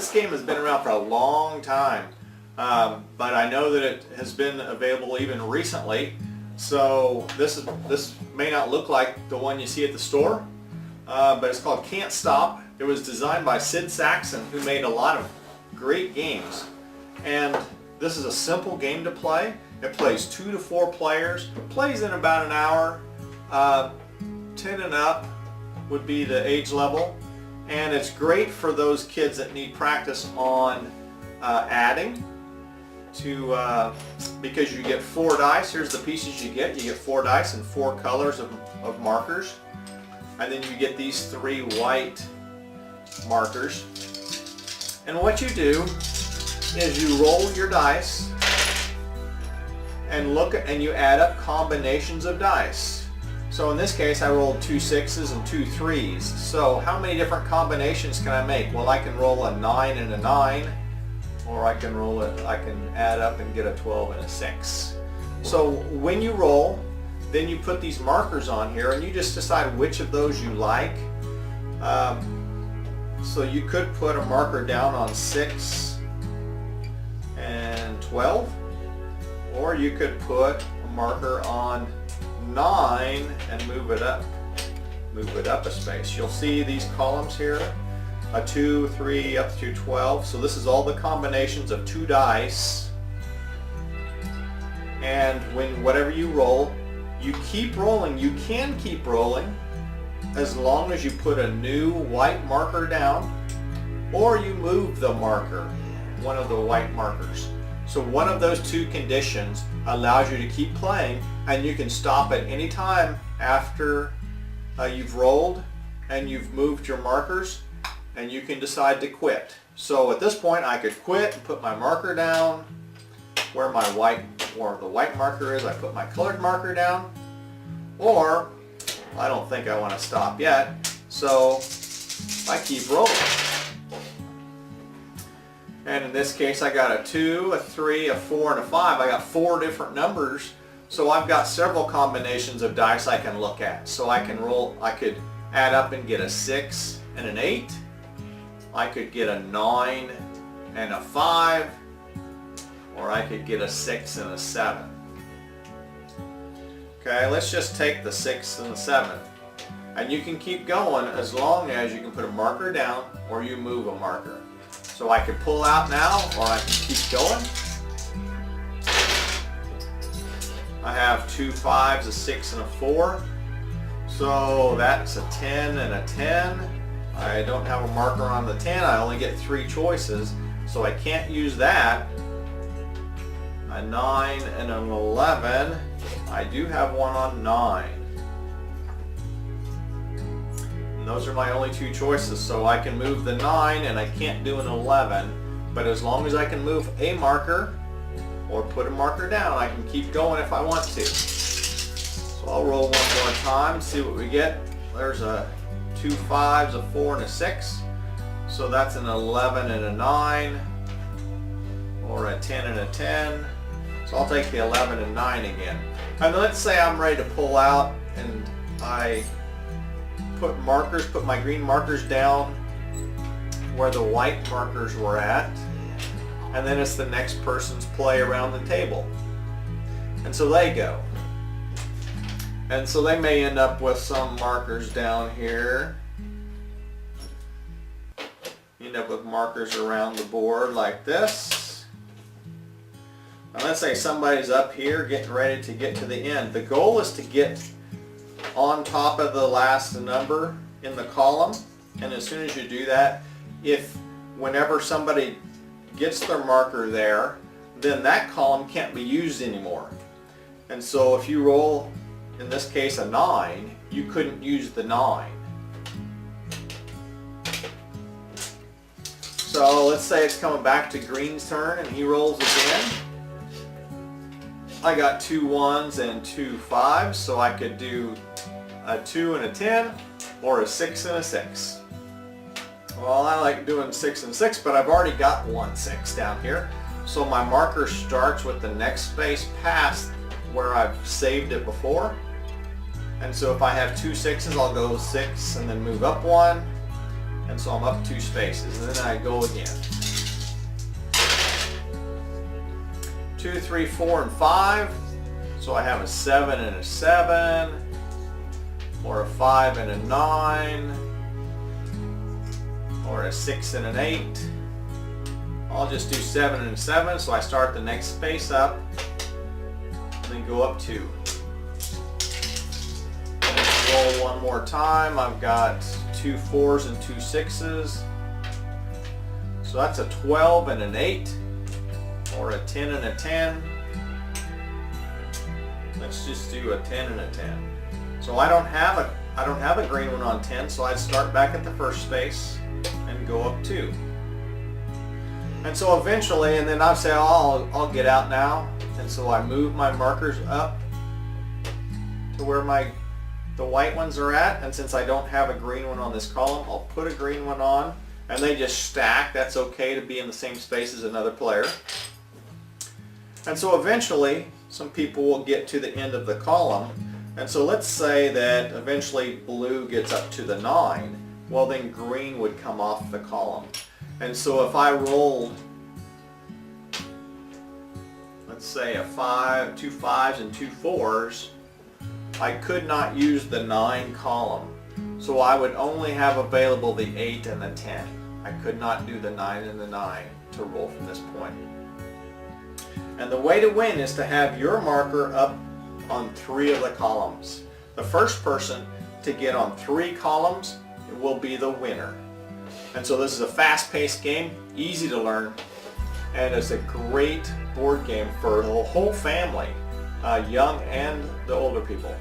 this game has been around for a long time, but I know that it has been available even recently. So this may not look like the one you see at the store, but it's called Can't Stop. It was designed by Sid Sackson, who made a lot of great games. And this is a simple game to play. It plays 2 to 4 players. It plays in about an hour. 10 and up would be the age level. And it's great for those kids that need practice on adding. Because you get 4 dice. Here's the pieces you get. You get 4 dice and 4 colors of markers. And then you get these 3 white markers. And what you do is you roll your dice and you add up combinations of dice. So in this case I rolled 2 6s and 2 3s. So how many different combinations can I make? Well, I can roll a 9 and a 9. Or I can add up and get a 12 and a 6. So when you roll, then you put these markers on here and you just decide which of those you like. So you could put a marker down on 6 and 12, or you could put a marker on 9 and move it up a space. You'll see these columns here. A 2, 3, up to 12. So this is all the combinations of 2 dice. And whatever you roll, you keep rolling. You can keep rolling as long as you put a new white marker down or you move the marker, one of the white markers. So one of those 2 conditions allows you to keep playing, and you can stop at any time after you've rolled and you've moved your markers. And you can decide to quit. So at this point I could quit and put my marker down where the white marker is. I put my colored marker down, or I don't think I want to stop yet, so I keep rolling. And in this case I got a 2, a 3, a 4, and a 5. I got 4 different numbers, so I've got several combinations of dice I can look at. So I could add up and get a 6 and an 8. I could get a 9 and a 5, or I could get a 6 and a 7. Okay, let's just take the 6 and the 7. And you can keep going as long as you can put a marker down or you move a marker. So I could pull out now, or I can keep going. I have 2 5s, a 6, and a 4. So that's a 10 and a 10. I don't have a marker on the 10. I only get 3 choices, so I can't use that. A 9 and an 11. I do have one on 9. And those are my only 2 choices, so I can move the 9 and I can't do an 11. But as long as I can move a marker or put a marker down, I can keep going if I want to. So I'll roll one more time, see what we get. There's a 2 5s, a 4, and a 6. So that's an 11 and a 9, or a 10 and a 10. So I'll take the 11 and 9 again. And let's say I'm ready to pull out and I put my green markers down where the white markers were at. And then it's the next person's play around the table. And so they go. And so they may end up with some markers down here. You end up with markers around the board like this. And let's say somebody's up here getting ready to get to the end. The goal is to get on top of the last number in the column. And as soon as you do that, whenever somebody gets their marker there, then that column can't be used anymore. And so if you roll, in this case, a 9, you couldn't use the 9. So let's say it's coming back to green's turn and he rolls again. I got 2 1s and 2 5s, so I could do a 2 and a 10 or a 6 and a 6. Well, I like doing 6 and 6, but I've already got 1 6 down here. So my marker starts with the next space past where I've saved it before. And so if I have 2 6s, I'll go 6 and then move up 1. And so I'm up 2 spaces, and then I go again. 2, 3, 4, and 5. So I have a 7 and a 7, or a 5 and a 9, or a 6 and an 8. I'll just do 7 and 7, so I start the next space up, and then go up 2. Let's roll one more time. I've got 2 4s and 2 6s. So that's a 12 and an 8, or a 10 and a 10. Let's just do a 10 and a 10. So I don't have a green one on 10, so I'd start back at the first space and go up 2. And so eventually, and then I say, oh, I'll get out now. And so I move my markers up to where the white ones are at. And since I don't have a green one on this column, I'll put a green one on. And they just stack. That's okay to be in the same space as another player. And so eventually, some people will get to the end of the column. And so let's say that eventually blue gets up to the 9. Well, then green would come off the column. And so if I rolled, let's say a 5, 2 5s and 2 4s, I could not use the 9 column. So I would only have available the 8 and the 10. I could not do the 9 and the 9 to roll from this point. And the way to win is to have your marker up on 3 of the columns. The first person to get on 3 columns will be the winner. And so this is a fast-paced game, easy to learn, and it's a great board game for the whole family, young and the older people.